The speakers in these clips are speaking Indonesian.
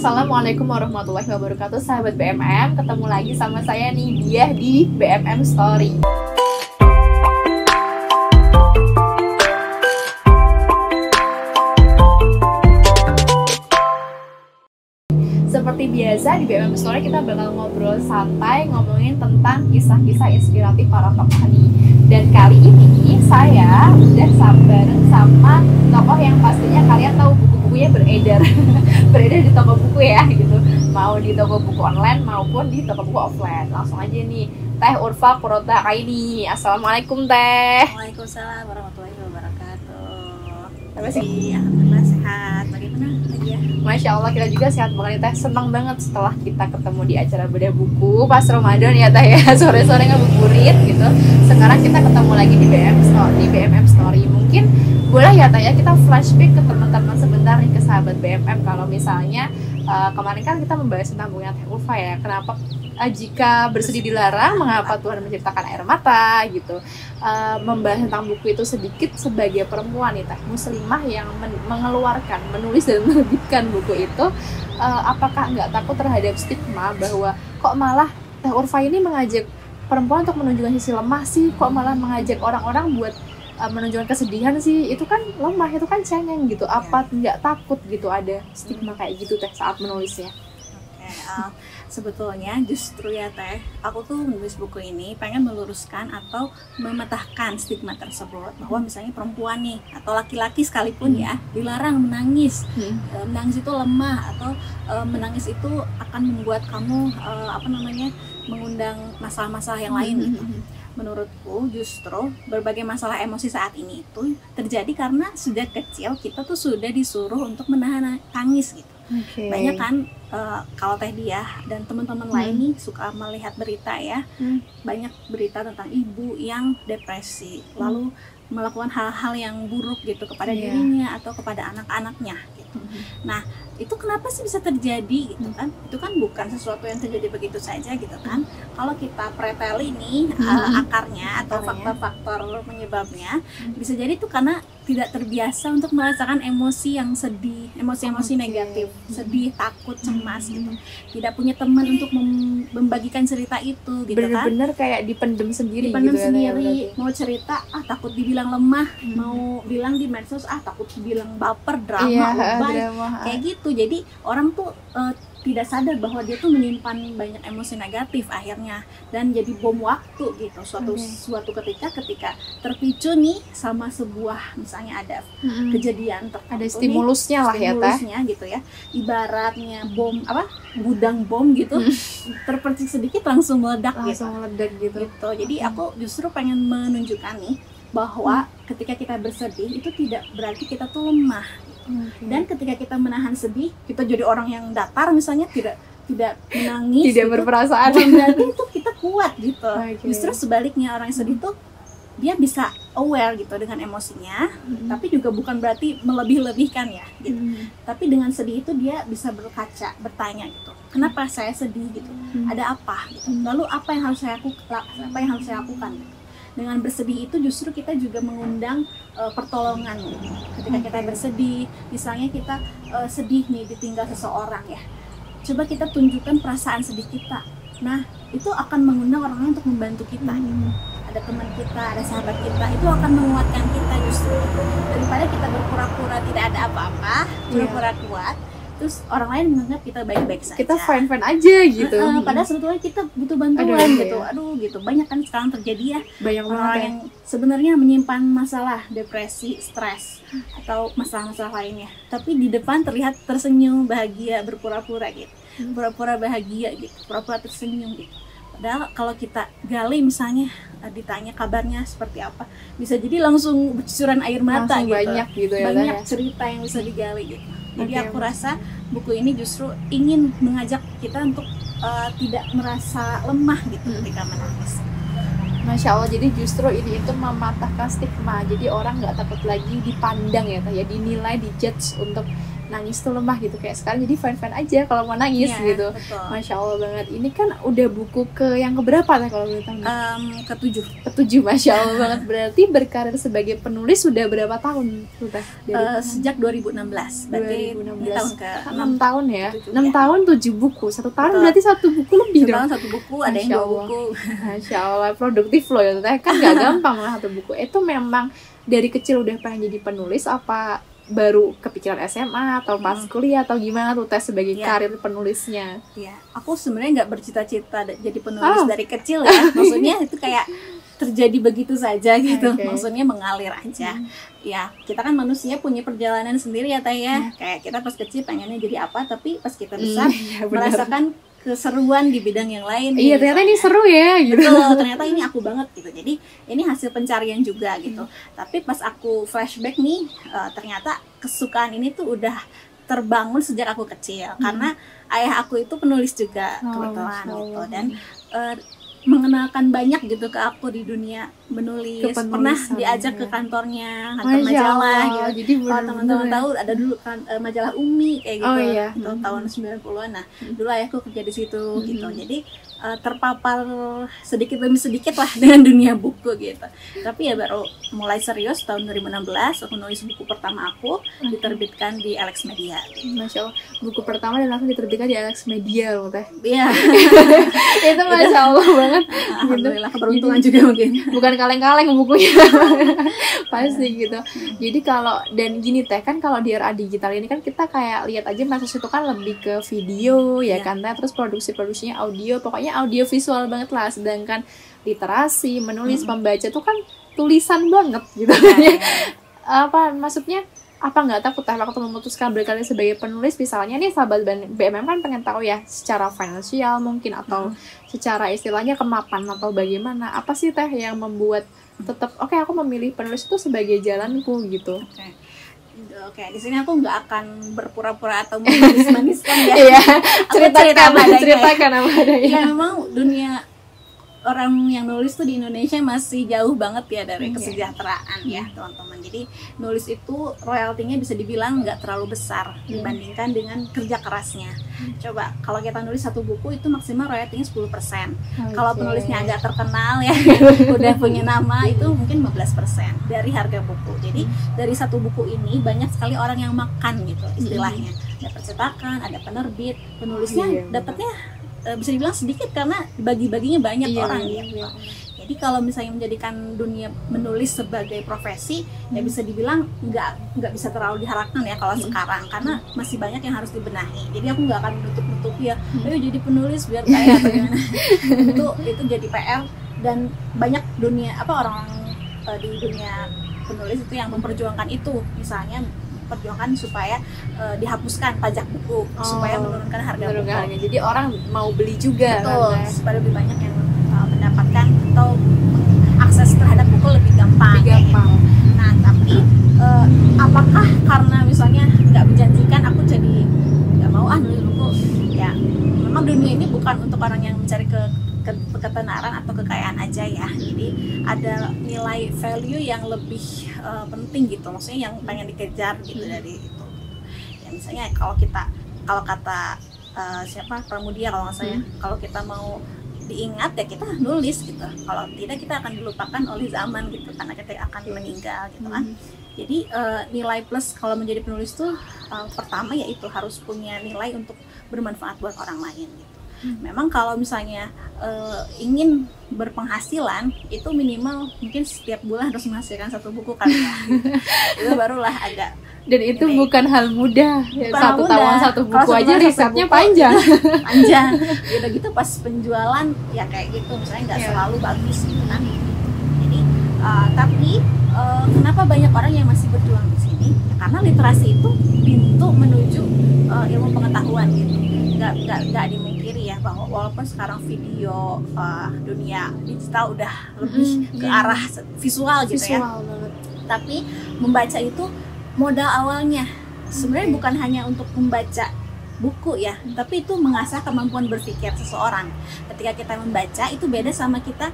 Assalamualaikum warahmatullahi wabarakatuh, sahabat BMM. Ketemu lagi sama saya nih, Diah di BMM Story. Seperti biasa di BMM Story kita bakal ngobrol santai, ngomongin tentang kisah-kisah inspiratif para tokoh nih. Dan kali ini saya udah bareng sama tokoh yang pastinya kalian tahu buku-bukunya beredar beredar di toko buku ya gitu, mau di toko buku online maupun di toko buku offline. Langsung aja nih, Teh Urfa Qurrata Aini. Assalamualaikum Teh. Waalaikumsalam warahmatullahi wabarakatuh. Apa sih? Alhamdulillah sehat. Bagaimana lagi ya? Masya Allah, kita juga sehat banget Teh. Senang banget setelah kita ketemu di acara bedah buku pas Ramadan ya Teh ya. Sore-sore ngabuburit gitu. Sekarang kita ketemu lagi di BMM Story. Mungkin boleh ya Teh ya, kita flashback ke teman-teman sebentar nih, ke sahabat BMM. Kalau misalnya kemarin kan kita membahas tentang bukunya Teh Urfa ya. Kenapa jika bersedih dilarang, mengapa Tuhan menciptakan air mata gitu. Membahas tentang buku itu sedikit sebagai perempuan nih Teh, muslimah yang mengeluarkan, menulis dan menerbitkan buku itu, apakah nggak takut terhadap stigma bahwa kok malah Teh Urfa ini mengajak perempuan untuk menunjukkan sisi lemah sih, kok malah mengajak orang-orang buat menunjukkan kesedihan sih, itu kan lemah, itu kan cengeng gitu. Apa nggak takut gitu ada stigma kayak gitu Teh saat menulisnya? Sebetulnya justru ya Teh, aku tuh menulis buku ini pengen meluruskan atau mematahkan stigma tersebut, bahwa misalnya perempuan nih atau laki-laki sekalipun ya dilarang menangis. Menangis itu lemah, atau menangis itu akan membuat kamu mengundang masalah-masalah yang lain gitu. Menurutku justru berbagai masalah emosi saat ini itu terjadi karena sejak kecil kita tuh sudah disuruh untuk menahan tangis gitu. Banyak kan kalau Teh Diah dan teman-teman lain nih suka melihat berita ya, banyak berita tentang ibu yang depresi, lalu melakukan hal-hal yang buruk gitu kepada dirinya atau kepada anak-anaknya gitu. Nah, itu kenapa sih bisa terjadi gitu kan? Itu kan bukan sesuatu yang terjadi begitu saja gitu kan. Kalau kita pretel ini akarnya atau faktor-faktor penyebabnya, bisa jadi itu karena tidak terbiasa untuk merasakan emosi yang sedih, emosi-emosi negatif, sedih, takut, cemas gitu. Tidak punya teman untuk membagikan cerita itu gitu. Bener-bener kayak dipendem sendiri dipendem gitu sendiri, ya, mau cerita takut dibilang lemah, mau bilang di medsos takut dibilang baper, drama, lebay, kayak gitu. Jadi orang tuh tidak sadar bahwa dia tuh menyimpan banyak emosi negatif akhirnya, dan jadi bom waktu gitu. Suatu ketika terpicu nih sama sebuah, misalnya ada kejadian tertentu, ada stimulusnya nih, lah ya Teh gitu ya, ibaratnya bom gudang bom gitu, terpercik sedikit langsung meledak gitu. Jadi aku justru pengen menunjukkan nih bahwa ketika kita bersedih itu tidak berarti kita tuh lemah. Dan ketika kita menahan sedih, kita jadi orang yang datar misalnya, tidak menangis, tidak berperasaan, bukan berarti itu kita kuat gitu. Justru sebaliknya, orang yang sedih tuh dia bisa aware gitu dengan emosinya, tapi juga bukan berarti melebih-lebihkan ya gitu. Tapi dengan sedih itu dia bisa berkaca, bertanya gitu, kenapa saya sedih gitu, ada apa gitu, lalu apa yang harus saya lakukan gitu. Dengan bersedih itu justru kita juga mengundang pertolongan. Ketika kita bersedih, misalnya kita sedih nih ditinggal seseorang ya, coba kita tunjukkan perasaan sedih kita. Nah, itu akan mengundang orang lain untuk membantu kita. Ada teman kita, ada sahabat kita, itu akan menguatkan kita justru. Daripada kita berpura-pura tidak ada apa-apa, pura-pura kuat, terus orang lain menganggap kita baik-baik saja, kita fine-fine aja gitu. Padahal sebetulnya kita butuh bantuan gitu. Banyak kan sekarang terjadi ya, banyak orang yang sebenarnya menyimpan masalah depresi, stres, atau masalah-masalah lainnya, tapi di depan terlihat tersenyum, bahagia, berpura-pura gitu, pura-pura bahagia gitu, pura-pura tersenyum gitu. Padahal kalau kita gali misalnya, ditanya kabarnya seperti apa, bisa jadi langsung bercucuran air mata gitu. Banyak cerita yang bisa digali gitu. Jadi aku rasa buku ini justru ingin mengajak kita untuk tidak merasa lemah gitu ketika menangis. Masya Allah, jadi justru ini itu mematahkan stigma. Jadi orang nggak takut lagi dipandang ya, dinilai, dijudge untuk nangis tuh lemah gitu, kayak sekarang jadi fine aja kalau mau nangis gitu. Betul. Masya Allah banget. Ini kan udah buku ke yang keberapa teh kalau boleh tahu? Ketujuh, Masya Allah banget. Berarti berkarir sebagai penulis sudah berapa tahun tuh teh? Sejak 2016. Berarti 2016. ini tahun ke 6 tahun ya. 7 6 tahun 7 buku. 1 tahun berarti 1 buku lebih dong. Setahun 1 buku, ada yang 2 buku. Masya Allah, produktif loh ya teh. Kan gak gampang lah 1 buku. Itu memang dari kecil udah pengen jadi penulis, apa baru kepikiran SMA atau pas kuliah, atau gimana tuh teh sebagai karir penulisnya? Iya, aku sebenarnya nggak bercita-cita jadi penulis dari kecil ya. Maksudnya itu kayak terjadi begitu saja gitu. Maksudnya mengalir aja. Ya, kita kan manusia punya perjalanan sendiri ya Teh ya. Kayak kita pas kecil pengennya jadi apa, tapi pas kita besar merasakan keseruan di bidang yang lain. Iya, ternyata ini seru ya gitu. Betul, ternyata ini aku banget gitu. Jadi ini hasil pencarian juga gitu. Tapi pas aku flashback nih, ternyata kesukaan ini tuh udah terbangun sejak aku kecil. Karena ayah aku itu penulis juga kebetulan gitu. Dan mengenalkan banyak gitu ke aku di dunia menulis. Pernah diajak ke kantornya, kantor majalah gitu. Jadi teman-teman tahu ada dulu kan majalah Umi kayak gitu. Itu tahun 90-an. Nah, dulu ayahku kerja di situ gitu. Jadi terpapar sedikit demi sedikit lah dengan dunia buku gitu. Tapi ya baru mulai serius tahun 2016 aku nulis buku pertama aku, diterbitkan di Alex Media. Masya Allah, buku pertama dan langsung diterbitkan di Alex Media loh teh. Iya. Itu Masya Allah banget. Alhamdulillah, keberuntungan juga mungkin. Bukan kaleng-kaleng bukunya. Pasti gitu. Jadi kalau, dan gini teh, kan kalau di era digital ini kan kita kayak lihat aja medsos itu kan lebih ke video ya kan teh, terus produksinya audio, pokoknya audio visual banget lah. Sedangkan literasi, menulis, membaca tuh kan tulisan banget gitu. Apa maksudnya, apa nggak takut teh waktu memutuskan berkarir sebagai penulis, misalnya nih sahabat BMM kan pengen tahu ya secara finansial mungkin, atau secara istilahnya kemapan atau bagaimana, apa sih teh yang membuat tetap oke, aku memilih penulis itu sebagai jalanku gitu? Oke, di sini aku nggak akan berpura-pura atau manis-maniskan ya. Iya, ceritakan apa adanya. Ya, memang dunia orang yang nulis tuh di Indonesia masih jauh banget ya dari kesejahteraan ya teman-teman. Jadi nulis itu royaltinya bisa dibilang nggak terlalu besar dibandingkan dengan kerja kerasnya. Coba kalau kita nulis 1 buku itu maksimal royaltinya 10%. Kalau penulisnya agak terkenal ya, udah punya nama, itu mungkin 15% dari harga buku. Jadi dari 1 buku ini banyak sekali orang yang makan gitu istilahnya. Ada percetakan, ada penerbit, penulisnya dapatnya bisa dibilang sedikit karena bagi-baginya banyak orang gitu. Jadi kalau misalnya menjadikan dunia menulis sebagai profesi, ya bisa dibilang nggak bisa terlalu diharapkan ya kalau sekarang, karena masih banyak yang harus dibenahi. Jadi aku nggak akan menutup-nutupi ya, ayo jadi penulis biar kaya atau gimana. itu jadi PR, dan banyak orang-orang di dunia penulis itu yang memperjuangkan itu, misalnya perjuangkan supaya dihapuskan pajak buku, supaya menurunkan harga buku. Jadi orang mau beli juga. Betul, supaya lebih banyak yang mendapatkan atau akses terhadap buku lebih gampang. Gitu. Nah, tapi apakah karena misalnya nggak menjanjikan aku jadi nggak mau nulis buku? Ya, memang dunia ini bukan untuk orang yang mencari ketenaran atau kekayaan aja ya. Jadi ada nilai value yang lebih penting gitu, maksudnya yang pengen dikejar gitu dari itu. Ya misalnya kalau kata siapa Pramudia kalau nggak salah, kalau kita mau diingat ya kita nulis gitu. Kalau tidak kita akan dilupakan oleh zaman gitu, karena kita akan meninggal gitu kan. Jadi nilai plus kalau menjadi penulis tuh pertama yaitu harus punya nilai untuk bermanfaat buat orang lain gitu. Memang kalau misalnya ingin berpenghasilan itu minimal mungkin setiap bulan harus menghasilkan 1 buku kan ya. Itu barulah agak, dan itu bukan hal mudah. Satu tahun 1 buku aja risetnya panjang. Udah gitu pas penjualan ya kayak gitu, misalnya nggak selalu bagus gitu kan. Jadi tapi kenapa banyak orang yang masih berjuang di sini? Ya, karena literasi itu pintu menuju ilmu pengetahuan gitu. Nggak dimungkiri ya bahwa walaupun sekarang video dunia digital udah lebih ke arah visual gitu ya, tapi membaca itu modal awalnya sebenarnya bukan hanya untuk membaca buku ya, tapi itu mengasah kemampuan berpikir seseorang. Ketika kita membaca itu beda sama kita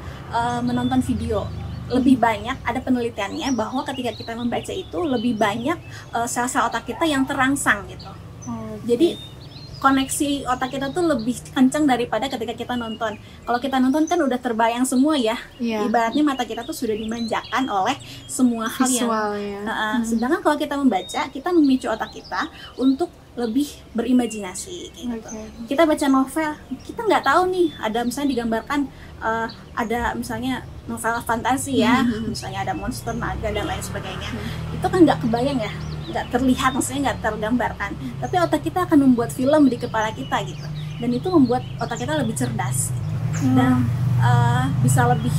menonton video. lebih banyak, ada penelitiannya bahwa ketika kita membaca itu lebih banyak sel-sel otak kita yang terangsang gitu. Jadi koneksi otak kita tuh lebih kencang daripada ketika kita nonton. Kalau kita nonton kan udah terbayang semua ya. Ibaratnya mata kita tuh sudah dimanjakan oleh semua hal visual, yang sedangkan kalau kita membaca, kita memicu otak kita untuk lebih berimajinasi kayak gitu. Kita baca novel, kita nggak tahu nih ada misalnya digambarkan ada misalnya novel fantasi ya, misalnya ada monster, naga dan lain sebagainya. Itu kan nggak kebayang ya, nggak terlihat, maksudnya nggak tergambarkan, tapi otak kita akan membuat film di kepala kita gitu, dan itu membuat otak kita lebih cerdas dan bisa lebih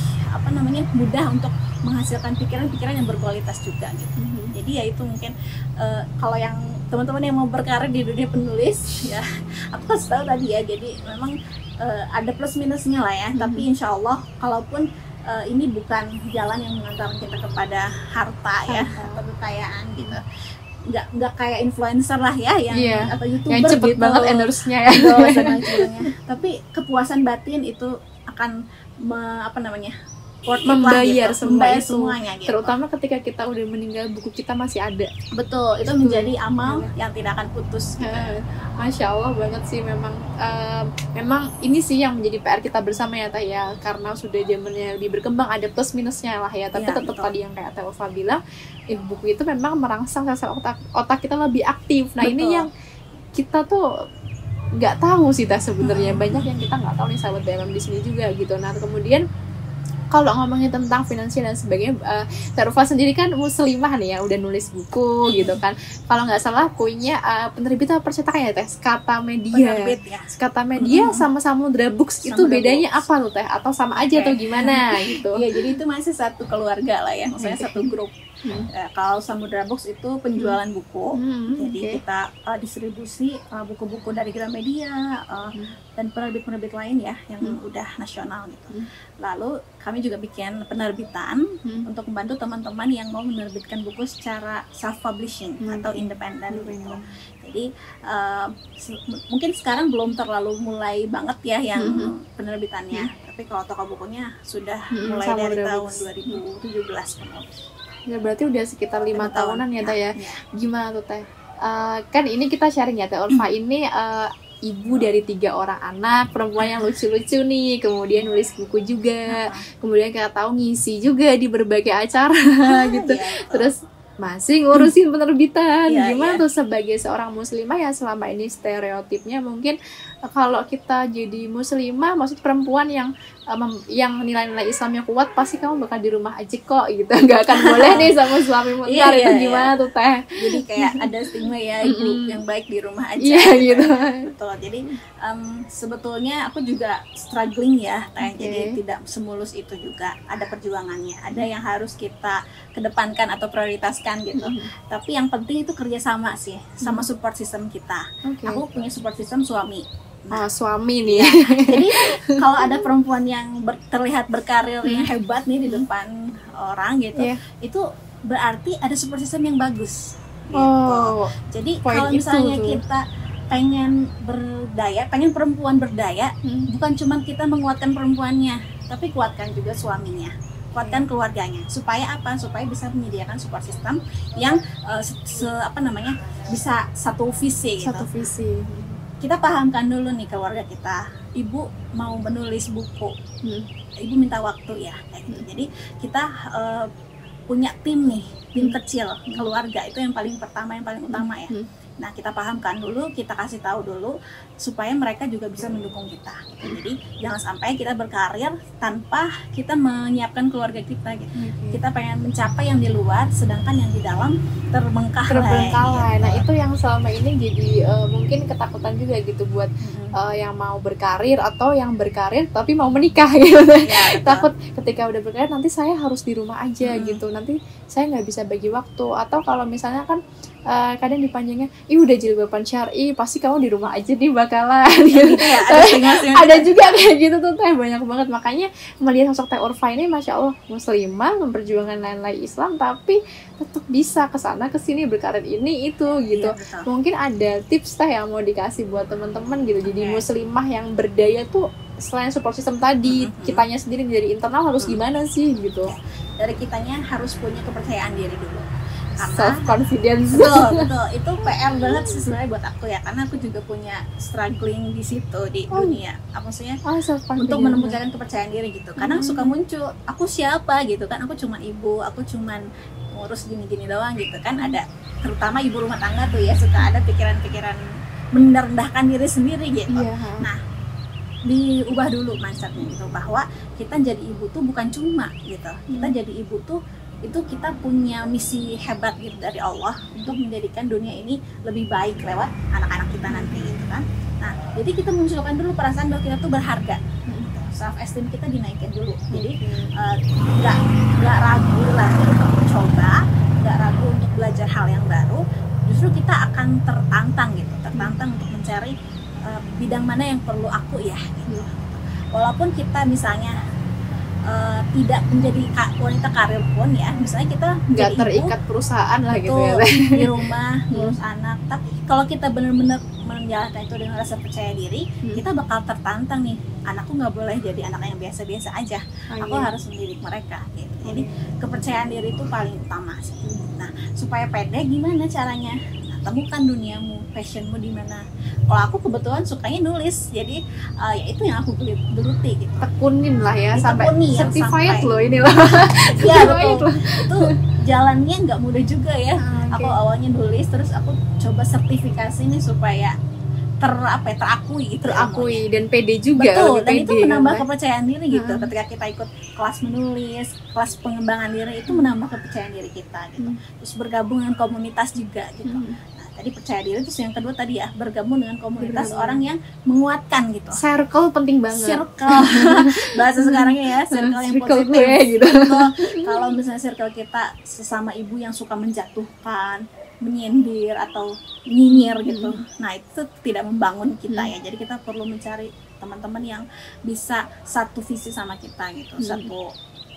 mudah untuk menghasilkan pikiran-pikiran yang berkualitas juga gitu. Jadi ya itu mungkin kalau yang teman-teman yang mau berkarir di dunia penulis ya, aku kasih tahu tadi ya, jadi memang ada plus minusnya lah ya, tapi insya Allah kalaupun ini bukan jalan yang mengantarkan kita kepada harta ya atau kekayaan gitu, nggak kayak influencer lah ya yang atau youtuber yang cepet gitu banget endorse-nya ya. Tapi kepuasan batin itu akan membayar semuanya gitu. Terutama ketika kita udah meninggal, buku kita masih ada. Betul, itu menjadi amal yang tidak akan putus gitu. Masya Allah banget sih, memang ini sih yang menjadi PR kita bersama ya Teh ya, karena sudah zamannya lebih berkembang, ada plus minusnya lah ya, tapi tetap tadi yang kayak Teh Ulfa bilang, buku itu memang merangsang sel otak kita lebih aktif. Nah ini yang kita tuh nggak tahu sih Teh sebenarnya, banyak yang kita nggak tahu nih sahabat BMM di sini juga gitu. Nah kemudian kalau ngomongin tentang finansial dan sebagainya, Teh Ulfa sendiri kan muslimah nih ya, udah nulis buku gitu kan. Kalau nggak salah punya penerbitan percetakan ya Teh, Skata Media. Skata Media sama Samudra Books itu bedanya apa tuh Teh? Atau sama aja atau gimana gitu? Iya, jadi itu masih satu keluarga lah ya, maksudnya satu grup. Kalau Samudra Books itu penjualan buku, jadi kita distribusi buku-buku dari Gramedia dan penerbit-penerbit lain ya yang udah nasional gitu. Lalu kami juga bikin penerbitan untuk membantu teman-teman yang mau menerbitkan buku secara self-publishing atau independen gitu. Jadi mungkin sekarang belum terlalu mulai banget ya yang penerbitannya, tapi kalau toko bukunya sudah mulai dari tahun 2017 kemudian. Ya berarti udah sekitar 5 tahunan ya Teh ya. Gimana tuh Teh? Kan ini kita sharing ya Teh Ulfa ini ibu dari 3 orang anak perempuan yang lucu-lucu nih, kemudian nulis buku juga, kemudian kita tahu ngisi juga di berbagai acara gitu. Terus masih ngurusin penerbitan. Gimana tuh sebagai seorang muslimah ya, selama ini stereotipnya mungkin kalau kita jadi muslimah, maksud perempuan yang nilai-nilai Islamnya kuat, pasti kamu bakal di rumah aja kok gitu, nggak akan boleh nih sama suami munkar. Itu gimana tuh Teh? Jadi kayak ada stigma ya, ibu yang baik di rumah aja gitu. Betul. Jadi sebetulnya aku juga struggling ya Teh. Jadi tidak semulus itu juga, ada perjuangannya, ada yang harus kita kedepankan atau prioritaskan gitu. Tapi yang penting itu kerjasama sih sama support system kita. Aku punya support system suami. Suami nih. Jadi kalau ada perempuan yang terlihat berkarir yang hebat nih di depan orang gitu, itu berarti ada support system yang bagus. Gitu. Jadi kalau misalnya kita pengen berdaya, pengen perempuan berdaya, bukan cuma kita menguatkan perempuannya, tapi kuatkan juga suaminya, kuatkan keluarganya. Supaya apa? Supaya bisa menyediakan support system yang bisa satu visi gitu. Satu visi. Kita pahamkan dulu nih keluarga kita, ibu mau menulis buku, ibu minta waktu ya kayak gitu. Jadi kita punya tim nih, tim kecil keluarga, itu yang paling pertama, yang paling utama ya. Nah kita pahamkan dulu, kita kasih tahu dulu supaya mereka juga bisa mendukung kita gitu. Jadi jangan sampai kita berkarir tanpa kita menyiapkan keluarga kita gitu. Kita pengen mencapai yang di luar, sedangkan yang di dalam terbengkalai gitu. Nah itu yang selama ini jadi mungkin ketakutan juga gitu buat yang mau berkarir atau yang berkarir tapi mau menikah gitu. Takut ketika udah berkarir nanti saya harus di rumah aja gitu, nanti saya nggak bisa bagi waktu. Atau kalau misalnya kan kadang dipanjangnya, udah jilbaban syar'i, pasti kamu di rumah aja nih bakalan gitu. Ada juga kayak gitu tuh Teh, banyak banget. Makanya melihat sosok Teh Ulfa ini Masya Allah, muslimah, memperjuangkan nilai Islam, tapi tetap bisa kesana kesini berkarir ini itu gitu. Mungkin ada tips Teh yang mau dikasih buat teman-teman gitu, jadi muslimah yang berdaya tuh selain support system tadi, kitanya sendiri dari internal harus gimana sih gitu. dari kitanya harus punya kepercayaan diri dulu. Karena self confidence. betul itu PR banget sih sebenarnya buat aku ya, karena aku juga punya struggling di situ di dunia maksudnya untuk menemukan kepercayaan diri gitu. Kadang suka muncul aku siapa gitu kan, aku cuman ibu, aku cuman ngurus gini-gini doang gitu kan. Ada terutama ibu rumah tangga tuh ya, suka ada pikiran-pikiran merendahkan diri sendiri gitu. Nah, diubah dulu mindsetnya gitu, bahwa kita jadi ibu tuh bukan cuma gitu, kita jadi ibu tuh itu kita punya misi hebat gitu dari Allah untuk menjadikan dunia ini lebih baik lewat anak-anak kita nanti gitu kan. Nah, jadi kita munculkan dulu perasaan bahwa kita tuh berharga, self esteem kita dinaikin dulu. Jadi nggak ragu lah untuk mencoba, nggak ragu untuk belajar hal yang baru. Justru kita akan tertantang untuk mencari bidang mana yang perlu aku ya gitu. Walaupun kita misalnya tidak menjadi wanita karir pun ya, misalnya kita nggak terikat ibu, perusahaan lah gitu ya di rumah ngurus anak, tapi kalau kita benar-benar menjalankan itu dengan rasa percaya diri, kita bakal tertantang nih, anakku nggak boleh jadi anak yang biasa-biasa aja, aku harus mendidik mereka gitu. Jadi kepercayaan diri itu paling utama sih. Nah, supaya pede gimana caranya? Temukan duniamu, passionmu di mana. Kalau aku kebetulan sukanya nulis, jadi ya itu yang aku geluti gitu. Tekunin lah ya, sampai certified loh ini loh. Ya betul. Itu jalannya nggak mudah juga ya. Aku awalnya nulis, terus aku coba sertifikasi nih supaya terakui gitu. Terakui dan pede juga. Betul, dan itu menambah kepercayaan diri gitu. Ketika kita ikut kelas menulis, kelas pengembangan diri, itu menambah kepercayaan diri kita gitu. Terus bergabung dengan komunitas juga gitu. Tadi percaya diri, terus yang kedua tadi ya bergabung dengan komunitas orang yang menguatkan gitu. Circle penting banget. Circle bahasa sekarangnya ya, circle yang positif gitu. Kalau misalnya circle kita sesama ibu yang suka menjatuhkan, menyindir atau nyinyir gitu, nah itu tidak membangun kita ya. Jadi kita perlu mencari teman-teman yang bisa satu visi sama kita gitu, satu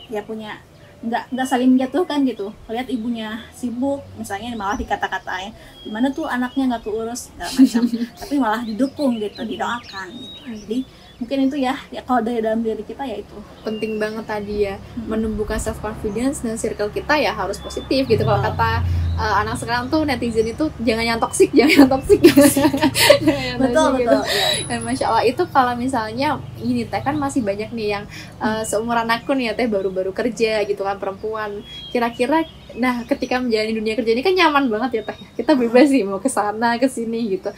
ya punya nggak saling menjatuhkan gitu. Lihat ibunya sibuk misalnya, malah dikata-katain gimana tuh anaknya nggak keurus segala macam tapi malah didukung gitu, didoakan gitu. Jadi mungkin itu ya kalau dari dalam diri kita ya itu penting banget tadi ya, menumbuhkan self confidence dan circle kita ya harus positif gitu. Kalau kata anak sekarang tuh netizen itu jangan yang toksik betul ya. Dan masya Allah itu kalau misalnya ini teh kan masih banyak nih yang seumuran aku nih ya teh, baru-baru kerja gitu kan, perempuan. Kira-kira nah ketika menjalani dunia kerja ini kan nyaman banget ya teh, kita bebas sih mau kesana kesini gitu.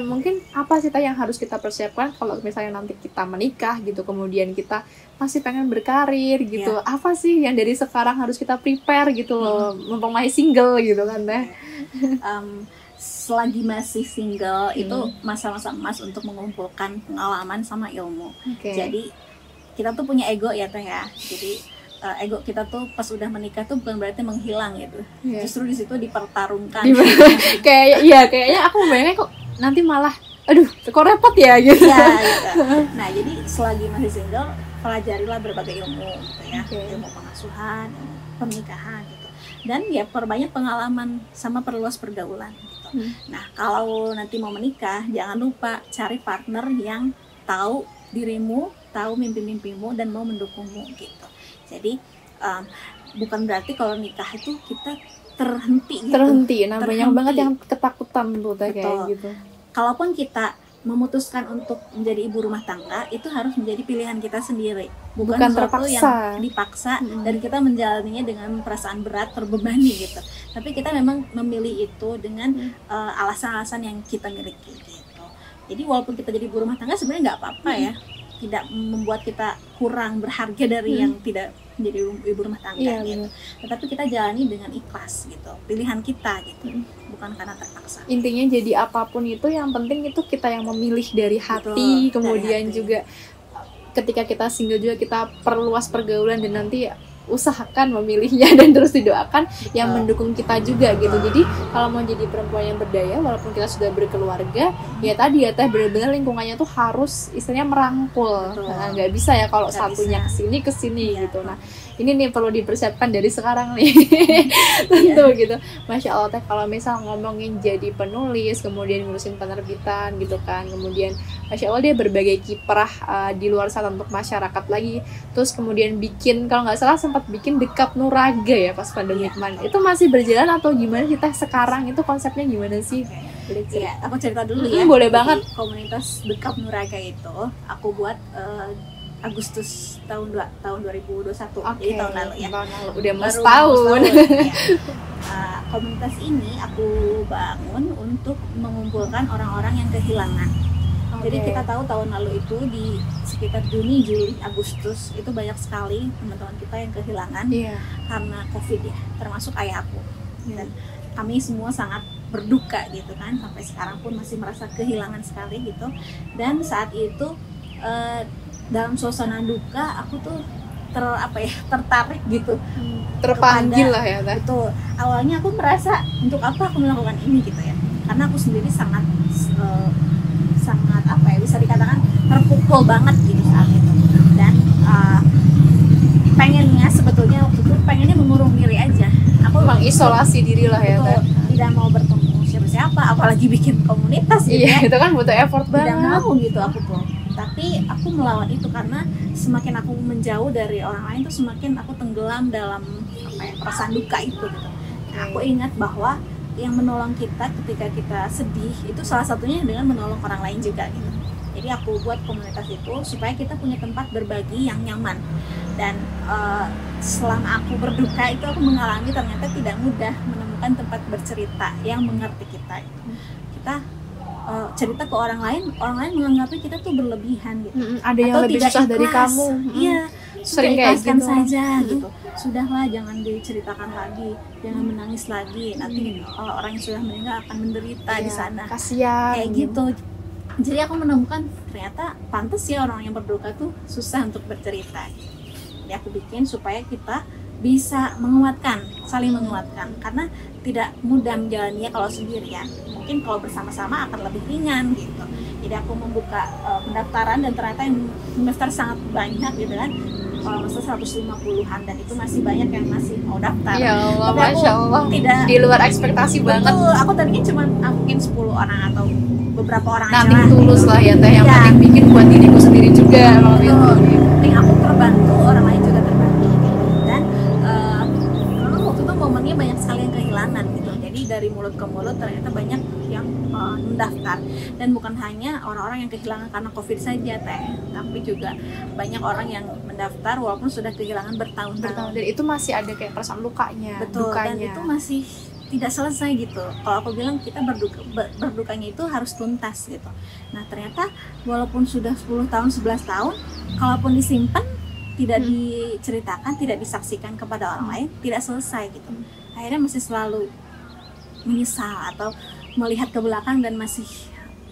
Mungkin apa sih teh yang harus kita persiapkan kalau misalnya nanti kita menikah gitu, kemudian kita masih pengen berkarir gitu, apa sih yang dari sekarang harus kita prepare gitu loh, mumpung masih single gitu kan teh. Selagi masih single itu masa-masa emas untuk mengumpulkan pengalaman sama ilmu. Jadi kita tuh punya ego ya teh ya, jadi ego kita tuh pas udah menikah tuh bukan berarti menghilang gitu, justru di situ dipertarungkan. Kayaknya aku bayangin kok nanti malah aduh kok repot ya gitu. Gitu. Nah jadi selagi masih single, pelajarilah berbagai ilmu gitu ya, ilmu pengasuhan, pernikahan gitu, dan ya perbanyak pengalaman sama perluas pergaulan gitu. Nah kalau nanti mau menikah, jangan lupa cari partner yang tahu dirimu, tahu mimpi-mimpimu dan mau mendukungmu gitu. Jadi bukan berarti kalau nikah itu kita terhenti gitu. Nah banyak banget yang ketakutan tuh kayak gitu. Kalaupun kita memutuskan untuk menjadi ibu rumah tangga, itu harus menjadi pilihan kita sendiri, bukan sesuatu yang dipaksa dan kita menjalaninya dengan perasaan berat, terbebani gitu. Tapi kita memang memilih itu dengan alasan-alasan yang kita miliki gitu. Jadi walaupun kita jadi ibu rumah tangga sebenarnya nggak apa-apa ya, tidak membuat kita kurang berharga dari yang tidak menjadi ibu rumah tangga gitu. Tetapi kita jalani dengan ikhlas gitu, pilihan kita gitu, bukan karena terpaksa. Intinya jadi apapun itu yang penting itu kita yang memilih dari hati. Kemudian dari hati. Juga ketika kita single juga kita perluas pergaulan dan nanti usahakan memilihnya dan terus didoakan yang mendukung kita juga gitu. Jadi kalau mau jadi perempuan yang berdaya walaupun kita sudah berkeluarga, ya tadi ya teh benar-benar lingkungannya tuh harus istilahnya merangkul. Nah, nggak bisa ya kalau satunya kesini gitu. Nah ini nih perlu dipersiapkan dari sekarang nih. Tentu gitu. Masya Allah teh, kalau misal ngomongin jadi penulis, kemudian ngurusin penerbitan gitu kan, kemudian Masya Allah dia berbagai kiprah di luar sana untuk masyarakat lagi. Terus kemudian bikin, kalau nggak salah sempat bikin Dekap Nuraga ya pas pandemi kemarin. Itu masih berjalan atau gimana sih teh sekarang? Itu konsepnya gimana sih? Iya, aku cerita dulu ya. Boleh Jadi, banget. komunitas Dekap Nuraga itu aku buat Agustus tahun 2021, jadi tahun lalu ya. Tahun lalu, udah mau Baru setahun. Ya. Komunitas ini aku bangun untuk mengumpulkan orang-orang yang kehilangan. Jadi kita tahu tahun lalu itu di sekitar Juni, Juli, Agustus itu banyak sekali teman-teman kita yang kehilangan karena COVID ya, termasuk ayah aku. Dan kami semua sangat berduka gitu kan, sampai sekarang pun masih merasa kehilangan sekali gitu. Dan saat itu dalam suasana duka aku tuh tertarik gitu, terpanggil lah ya teh. Itu awalnya aku merasa untuk apa aku melakukan ini gitu ya, karena aku sendiri sangat bisa dikatakan terpukul banget gitu saat itu. Dan sebetulnya waktu itu pengennya mengurung diri aja. Aku memang isolasi diri lah ya teh, tidak mau bertemu siapa-siapa, apalagi bikin komunitas gitu ya. Itu kan butuh effort banget. Tidak mau gitu aku tuh. Tapi aku melawan itu karena semakin aku menjauh dari orang lain tuh semakin aku tenggelam dalam perasaan duka itu gitu. Nah, aku ingat bahwa yang menolong kita ketika kita sedih itu salah satunya dengan menolong orang lain juga gitu. Jadi aku buat komunitas itu supaya kita punya tempat berbagi yang nyaman. Dan selama aku berduka itu aku mengalami ternyata tidak mudah menemukan tempat bercerita yang mengerti kita. Kita cerita ke orang lain menganggapnya kita tuh berlebihan gitu. Ada yang lebih susah dari kamu. Iya, sering kayak gitu saja gitu. Sudahlah, jangan diceritakan lagi, jangan menangis lagi. Nanti orang yang sudah meninggal akan menderita di sana. Kasihan. Kayak gitu. Jadi aku menemukan ternyata pantas ya orang yang berduka tuh susah untuk bercerita. Jadi aku bikin supaya kita bisa menguatkan, saling menguatkan, karena tidak mudah menjalaninya kalau sendirian. Mungkin kalau bersama-sama akan lebih ringan gitu. Jadi aku membuka pendaftaran dan ternyata yang mendaftar sangat banyak gitu kan. Kalau masa 150-an dan itu masih banyak yang masih mau daftar. Ya Allah, tapi Masya Allah. Tidak, di luar ekspektasi banget. Aku tadinya cuma mungkin 10 orang atau beberapa orang aja. Nanti tulus lah ya teh, yang penting bikin buat diriku sendiri juga. Penting aku terbantu, orang lain juga terbantu gitu. Dan memang waktu itu momennya banyak sekali yang kehilangan gitu. Jadi dari mulut ke mulut ternyata banyak yang mendaftar, dan bukan hanya orang-orang yang kehilangan karena COVID saja teh, tapi juga banyak orang yang mendaftar walaupun sudah kehilangan bertahun-tahun. Dan itu masih ada kayak perasaan lukanya, betul, dukanya. Dan itu masih tidak selesai gitu. Kalau aku bilang kita berdukanya itu harus tuntas gitu. Nah ternyata walaupun sudah 10 tahun, 11 tahun, kalaupun disimpan, tidak diceritakan, tidak disaksikan kepada orang lain, tidak selesai gitu. Akhirnya masih selalu menyesal atau melihat ke belakang dan masih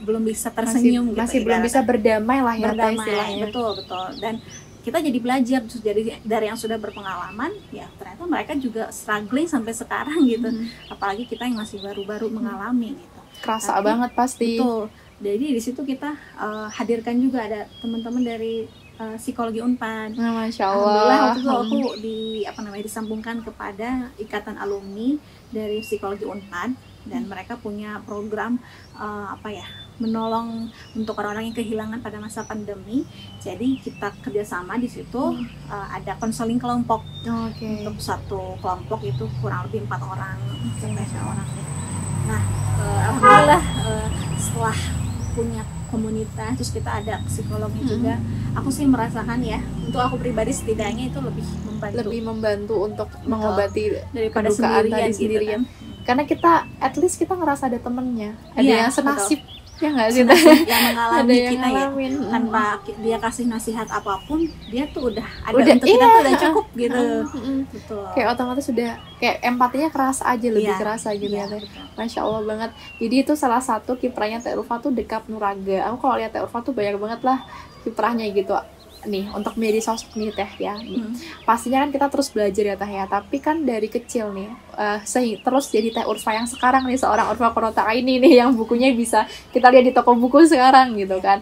belum bisa tersenyum masih gitu, belum bisa berdamai lah ya istilahnya. Betul. Dan kita jadi belajar dari yang sudah berpengalaman, ya ternyata mereka juga struggling sampai sekarang gitu. Apalagi kita yang masih baru-baru mengalami gitu. Kerasa banget pasti. Betul. Jadi di situ kita hadirkan juga ada teman-teman dari psikologi Unpad. Masya Allah. Alhamdulillah waktu itu aku disambungkan kepada ikatan alumni dari psikologi Unpad, dan mereka punya program menolong untuk orang-orang yang kehilangan pada masa pandemi. Jadi kita kerjasama di situ, ada konseling kelompok. Untuk satu kelompok itu kurang lebih 4 orang sampai 5 orang. Nah, alhamdulillah setelah punya komunitas, terus kita ada psikolognya juga. Aku sih merasakan ya, untuk aku pribadi setidaknya itu lebih membantu untuk mengobati daripada sendirian gitu kan. Karena kita at least kita ngerasa ada temennya, ada yang senasib. Ya nggak sih, yang mengalami kita ya, tanpa dia kasih nasihat apapun, dia tuh udah untuk kita tuh udah cukup gitu. Betul. Kayak otomatis sudah kayak empatinya kerasa aja, lebih kerasa gitu ya. Masya Allah banget. Jadi itu salah satu kiprahnya Teh Urfa tuh Dekap Nuraga. Aku kalau lihat Teh Urfa tuh banyak banget lah kiprahnya gitu. Nih untuk menjadi sosok nih Teh ya, pastinya kan kita terus belajar ya Teh ya, tapi kan dari kecil nih terus jadi Teh Urfa yang sekarang nih, seorang Urfa Qurrata Aini nih yang bukunya bisa kita lihat di toko buku sekarang gitu kan.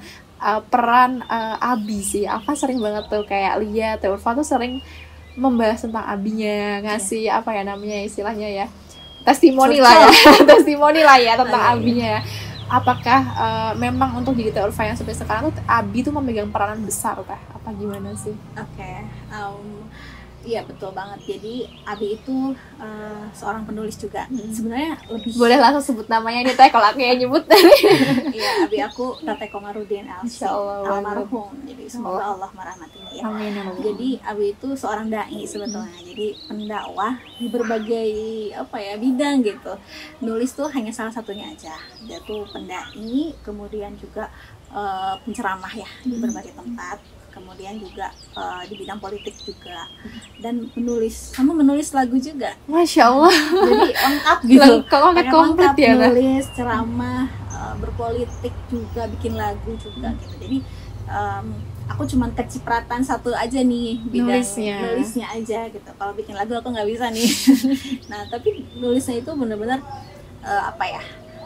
Peran Abi sih, apa sering banget tuh kayak lihat Teh Urfa tuh sering membahas tentang abinya, ngasih apa ya namanya istilahnya ya, testimoni lah ya, testimoni lah ya tentang abinya. Apakah memang untuk jadi Teh Ulfa yang sampai sekarang tuh Abi tuh memegang peranan besar Teh? Apa gimana sih? Iya betul banget. Jadi Abi itu seorang penulis juga. Sebenarnya lebih boleh langsung sebut namanya nih Teh kalau aku yang nyebut. Iya, Abi aku Tete Komarudin Elsi almarhum. Jadi semoga Allah merahmatinya ya. Amin. Jadi Abi itu seorang dai sebetulnya. Jadi pendakwah di berbagai bidang gitu. Nulis tuh hanya salah satunya aja. Dia tuh pendai, kemudian juga penceramah ya di berbagai tempat. Kemudian juga di bidang politik juga, dan menulis lagu juga. Masya Allah. Jadi lengkap gitu. Komplit ya. Menulis, ceramah, berpolitik juga, bikin lagu juga gitu. Jadi aku cuma kecipratan satu aja nih bidang nulisnya aja gitu. Kalau bikin lagu aku nggak bisa nih. Nah tapi nulisnya itu benar-benar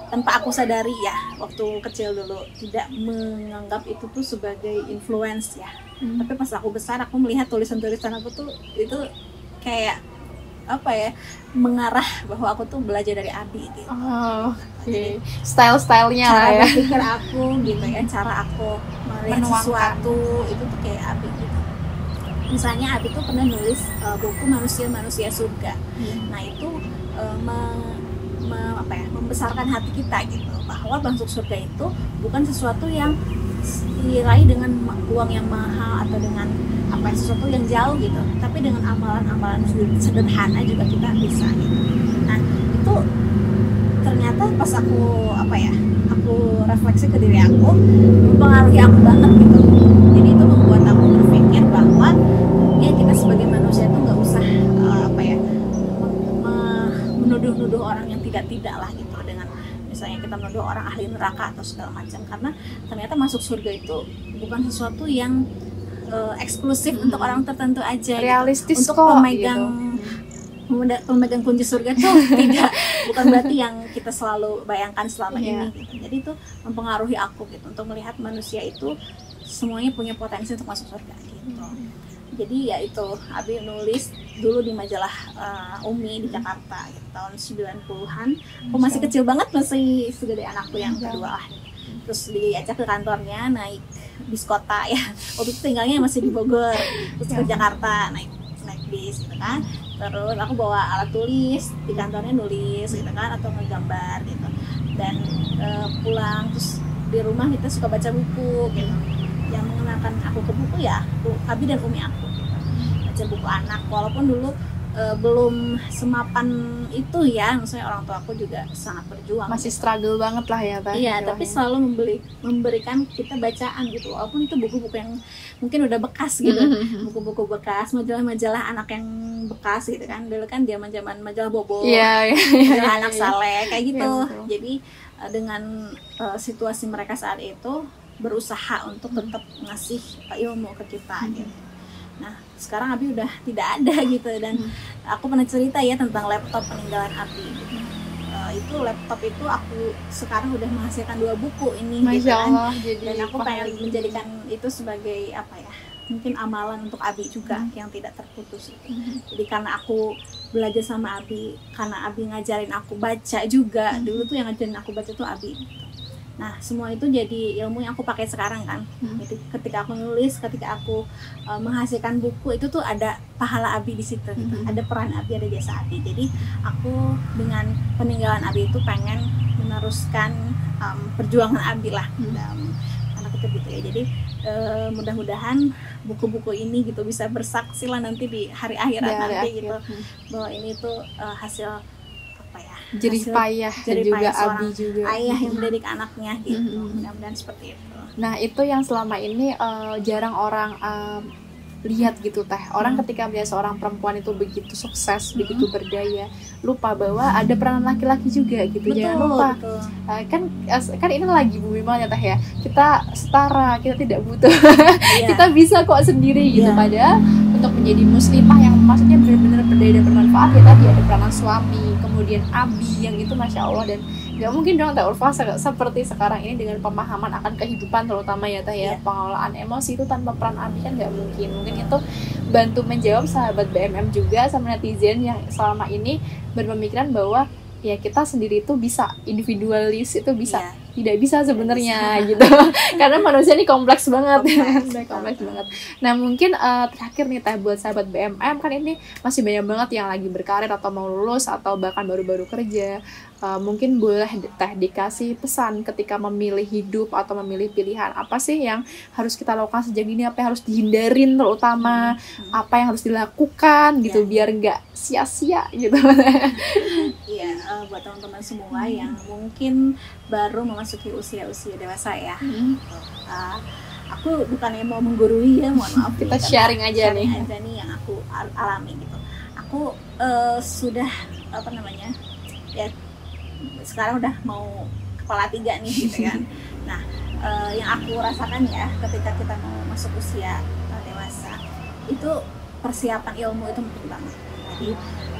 tanpa aku sadari ya, waktu kecil dulu tidak menganggap itu tuh sebagai influence ya. Tapi pas aku besar aku melihat tulisan-tulisan aku tuh itu kayak mengarah bahwa aku tuh belajar dari Abi gitu. Okay. Style-stylenya lah ya. Cara berpikir aku gitu ya, cara aku melihat sesuatu itu tuh kayak Abi gitu. Misalnya Abi tuh pernah nulis buku Manusia Surga. Nah itu membesarkan hati kita gitu, bahwa masuk surga itu bukan sesuatu yang diraih dengan uang yang mahal atau dengan sesuatu yang jauh gitu, tapi dengan amalan-amalan sederhana juga kita bisa gitu. Nah itu ternyata pas aku refleksi ke diri aku, mempengaruhi aku banget gitu. Jadi itu membuat aku berpikir bahwa ya kita sebagai manusia itu nggak usah menuduh-nuduh orang yang tidak lah gitu, dengan misalnya kita menuduh orang ahli neraka atau segala macam, karena ternyata masuk surga itu bukan sesuatu yang eksklusif untuk orang tertentu aja, realistis gitu. Untuk kok, pemegang kunci surga itu bukan berarti yang kita selalu bayangkan selama ini gitu. Jadi itu mempengaruhi aku gitu, untuk melihat manusia itu semuanya punya potensi untuk masuk surga gitu. Jadi ya itu, Abi nulis dulu di majalah Umi di Jakarta gitu, tahun 90-an. Aku masih kecil banget, masih segede anakku yang kedua lah. Terus diajak ke kantornya naik bis kota ya. Waktu itu tinggalnya masih di Bogor. Terus ke Jakarta naik bis gitu kan. Terus aku bawa alat tulis, di kantornya nulis gitu kan, atau ngegambar gitu. Dan pulang, terus di rumah kita suka baca buku gitu. Yang mengenalkan aku ke buku ya Abi dan Umi aku gitu. Baca buku anak, walaupun dulu belum semapan itu ya, maksudnya orang tua aku juga sangat berjuang, masih struggle banget lah ya Teh. Iya, tapi selalu memberikan kita bacaan gitu, walaupun itu buku-buku yang mungkin udah bekas gitu. Buku-buku bekas, majalah-majalah anak yang bekas gitu kan. Dulu kan zaman majalah Bobo, majalah Anak Saleh kayak gitu. Jadi dengan situasi mereka saat itu berusaha untuk tetap ngasih ilmu ke kita gitu. Nah sekarang Abi udah tidak ada gitu, dan aku pernah cerita ya tentang laptop peninggalan Abi gitu. Itu laptop itu aku sekarang udah menghasilkan 2 buku ini gitu kan. Dan aku pengen menjadikan itu sebagai mungkin amalan untuk Abi juga yang tidak terputus gitu. Jadi karena aku belajar sama Abi, karena Abi ngajarin aku baca juga, dulu tuh yang ngajarin aku baca tuh Abi gitu. Nah semua itu jadi ilmu yang aku pakai sekarang kan. Jadi ketika aku nulis, ketika aku menghasilkan buku, itu tuh ada pahala Abi di situ gitu. Ada peran Abi, ada jasa Abi. Jadi aku dengan peninggalan Abi itu pengen meneruskan perjuangan Abi lah dalam tanda kutip gitu ya. Jadi mudah-mudahan buku-buku ini gitu bisa bersaksi lah nanti di hari akhirat nanti gitu, bahwa ini tuh hasil jerih payah juga Abi juga, ayah yang mendidik anaknya gitu. Mudah-mudahan seperti itu. Nah itu yang selama ini jarang orang lihat gitu Teh. Orang ketika melihat seorang perempuan itu begitu sukses, begitu berdaya, lupa bahwa ada peranan laki-laki juga gitu. Betul, jangan lupa. Kan ini lagi bumi ya Teh ya. Kita setara, kita tidak butuh. Kita bisa kok sendiri gitu. Padahal untuk menjadi muslimah yang maksudnya benar-benar berdaya dan bermanfaat, ya tadi ada peranan suami, kemudian Abi yang itu Masya Allah, dan Nggak mungkin dong Teh Ulfa seperti sekarang ini dengan pemahaman akan kehidupan terutama ya Teh ya, pengelolaan emosi itu tanpa peran Abi kan nggak mungkin. Mungkin itu bantu menjawab sahabat BMM juga sama netizen yang selama ini berpemikiran bahwa ya kita sendiri itu bisa individualis, itu bisa tidak bisa sebenarnya gitu. Karena manusia ini kompleks banget. Kompleks banget. Nah, mungkin terakhir nih Teh buat sahabat BMM, kan ini masih banyak banget yang lagi berkarir atau mau lulus atau bahkan baru-baru kerja. Mungkin boleh Teh dikasih pesan ketika memilih hidup atau memilih pilihan apa sih yang harus kita lakukan sejak dini, apa yang harus dihindarin terutama, apa yang harus dilakukan gitu biar nggak sia-sia gitu. Iya, buat teman-teman semua yang mungkin baru memasuki usia-usia dewasa ya. Aku bukannya mau menggurui ya, mohon maaf. Kita sharing aja nih yang aku alami gitu. Aku sudah ya sekarang udah mau kepala 3 nih gitu kan. Nah, yang aku rasakan ya ketika kita mau masuk usia dewasa itu persiapan ilmu itu penting banget. Jadi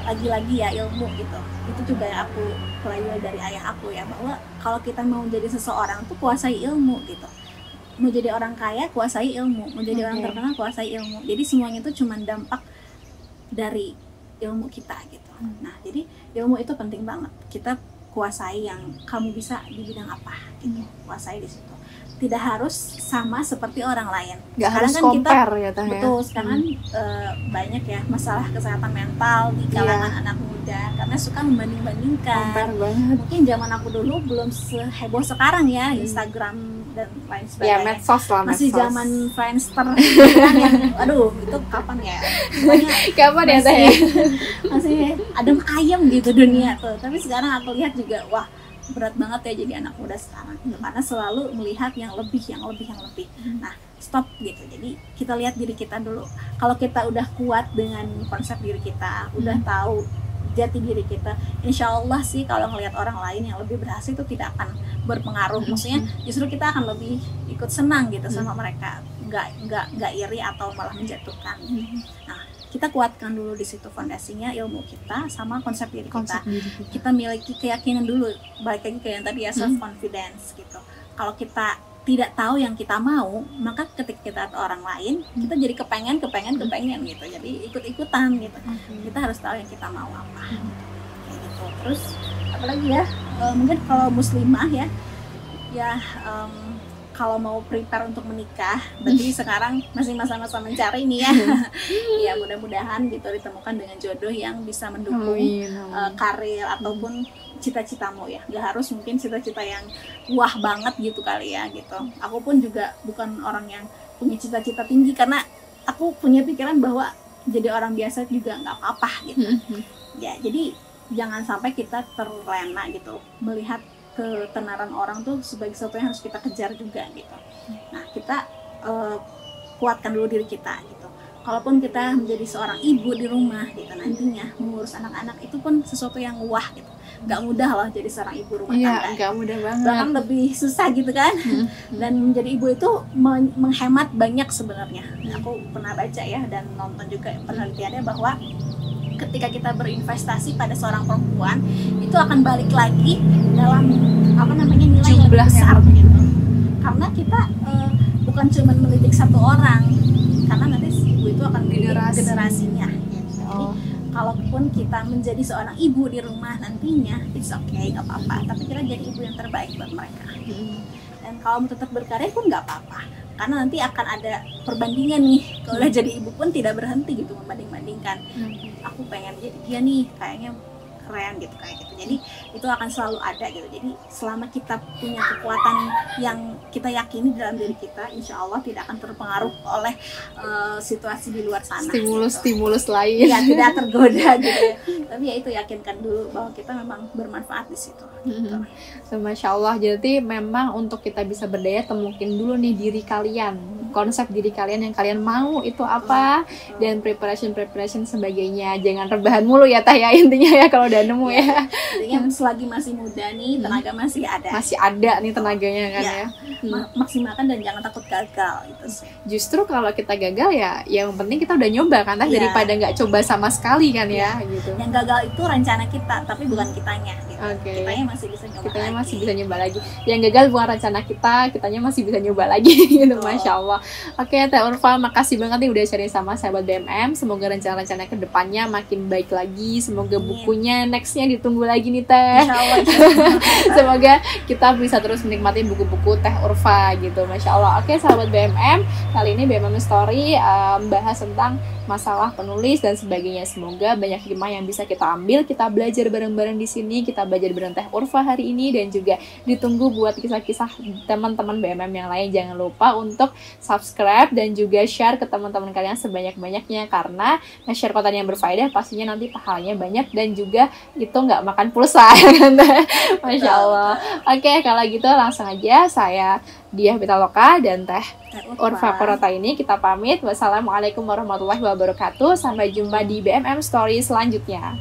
lagi-lagi ya ilmu gitu. Itu juga yang aku pelajari dari ayah aku ya, bahwa kalau kita mau jadi seseorang tuh kuasai ilmu gitu. Mau jadi orang kaya kuasai ilmu, mau jadi orang terkenal kuasai ilmu. Jadi semuanya itu cuma dampak dari ilmu kita gitu. Nah, jadi ilmu itu penting banget. Kita kuasai yang kamu bisa di bidang apa gitu. Kuasai di situ. Tidak harus sama seperti orang lain. Nggak harus kan compare kita, ya Teh. Betul, sekarang banyak ya masalah kesehatan mental di kalangan anak muda karena suka membanding-bandingkan. Compare banget. Mungkin zaman aku dulu belum seheboh sekarang ya, Instagram dan lain sebagainya. Ya, medsos lah, masih medsos. zaman Friendster kan yang aduh, itu kapan ya? Kapan ya Teh? Masih adem ayem gitu dunia tuh. Tapi sekarang aku lihat juga wah, berat banget ya jadi anak muda sekarang karena selalu melihat yang lebih. Nah, stop gitu. Jadi kita lihat diri kita dulu. Kalau kita udah kuat dengan konsep diri kita, udah tahu jati diri kita, insya Allah sih kalau ngelihat orang lain yang lebih berhasil itu tidak akan berpengaruh. Maksudnya justru kita akan lebih ikut senang gitu sama mereka, nggak iri atau malah menjatuhkan. Nah, kita kuatkan dulu di situ fondasinya, ilmu kita sama konsep diri kita. Kita miliki keyakinan dulu, balik lagi ke yang tadi ya, self confidence gitu. Kalau kita tidak tahu yang kita mau, maka ketika kita lihat orang lain, kita jadi kepengen gitu. Jadi ikut-ikutan gitu. Kita harus tahu yang kita mau apa. Kayak gitu. Terus apalagi ya? Mungkin kalau muslimah ya kalau mau prepare untuk menikah, berarti sekarang masih masa-masa mencari nih ya. Ya mudah-mudahan gitu ditemukan dengan jodoh yang bisa mendukung karir ataupun cita-citamu ya. Gak harus mungkin cita-cita yang wah banget gitu kali ya gitu. Aku pun juga bukan orang yang punya cita-cita tinggi karena aku punya pikiran bahwa jadi orang biasa juga nggak apa-apa gitu. Ya jadi jangan sampai kita terlena gitu melihat ketenaran orang tuh sebagai sesuatu yang harus kita kejar juga gitu. Nah, kita kuatkan dulu diri kita gitu. Kalaupun kita menjadi seorang ibu di rumah gitu, nantinya mengurus anak-anak itu pun sesuatu yang wah gitu. Gak mudah loh jadi seorang ibu rumah tangga. Iya, gak mudah banget. Bahkan lebih susah gitu kan. Dan menjadi ibu itu menghemat banyak sebenarnya. Aku pernah baca ya dan nonton juga penelitiannya bahwa ketika kita berinvestasi pada seorang perempuan itu akan balik lagi dalam nilai yang lebih besar gitu. Karena kita bukan cuma mendidik satu orang, karena nanti ibu itu akan generasinya. Jadi kalaupun kita menjadi seorang ibu di rumah nantinya, it's okay, nggak apa-apa. Tapi kita jadi ibu yang terbaik buat mereka. Dan kalau mau tetap berkarya pun nggak apa-apa. Karena nanti akan ada perbandingan nih. Kalau udah jadi ibu pun tidak berhenti gitu membanding-bandingkan. Aku pengen jadi dia nih, kayaknya keren gitu kayak gitu. Jadi itu akan selalu ada gitu. Jadi selama kita punya kekuatan yang kita yakini dalam diri kita, insya Allah tidak akan terpengaruh oleh situasi di luar sana. Stimulus lain. Ya tidak tergoda gitu. Tapi ya itu yakinkan dulu bahwa kita memang bermanfaat di situ. Gitu. So, Masya Allah. Jadi memang untuk kita bisa berdaya, temukan dulu nih diri kalian. konsep diri kalian yang kalian mau itu apa, dan preparation sebagainya. Jangan rebahan mulu ya Teh ya, intinya ya kalau udah nemu ya. Intinya selagi masih muda nih, tenaga masih ada. Masih ada nih tenaganya kan ya. Maksimalkan dan jangan takut gagal itu sih. Justru kalau kita gagal ya, yang penting kita udah nyoba kan Teh, daripada nggak coba sama sekali kan ya gitu. Yang gagal itu rencana kita, tapi bukan kitanya gitu. Kitanya masih bisa nyoba kitanya lagi. masih bisa nyoba lagi. Yang gagal bukan rencana kita, kitanya masih bisa nyoba lagi gitu. Masya Allah. Oke Teh Urfa, makasih banget nih udah sharing sama sahabat BMM. Semoga rencana-rencana kedepannya makin baik lagi. Semoga bukunya nextnya ditunggu lagi nih Teh. Insya Allah. Semoga kita bisa terus menikmati buku-buku Teh Urfa gitu. Masya Allah. Oke sahabat BMM, kali ini BMM Story bahas tentang masalah penulis dan sebagainya. Semoga banyak hikmah yang bisa kita ambil. Kita belajar bareng-bareng di sini. Kita belajar bareng Teh Urfa hari ini, dan juga ditunggu buat kisah-kisah teman-teman BMM yang lain. Jangan lupa untuk subscribe dan juga share ke teman-teman kalian sebanyak-banyaknya, karena nge-share konten yang berfaedah pastinya nanti pahalanya banyak dan juga itu nggak makan pulsa. Masya Allah. Oke, kalau gitu langsung aja saya Diah Pitaloka dan Teh Urfa Korota ini kita pamit. Wassalamualaikum warahmatullahi wabarakatuh. Sampai jumpa di BMM Story selanjutnya.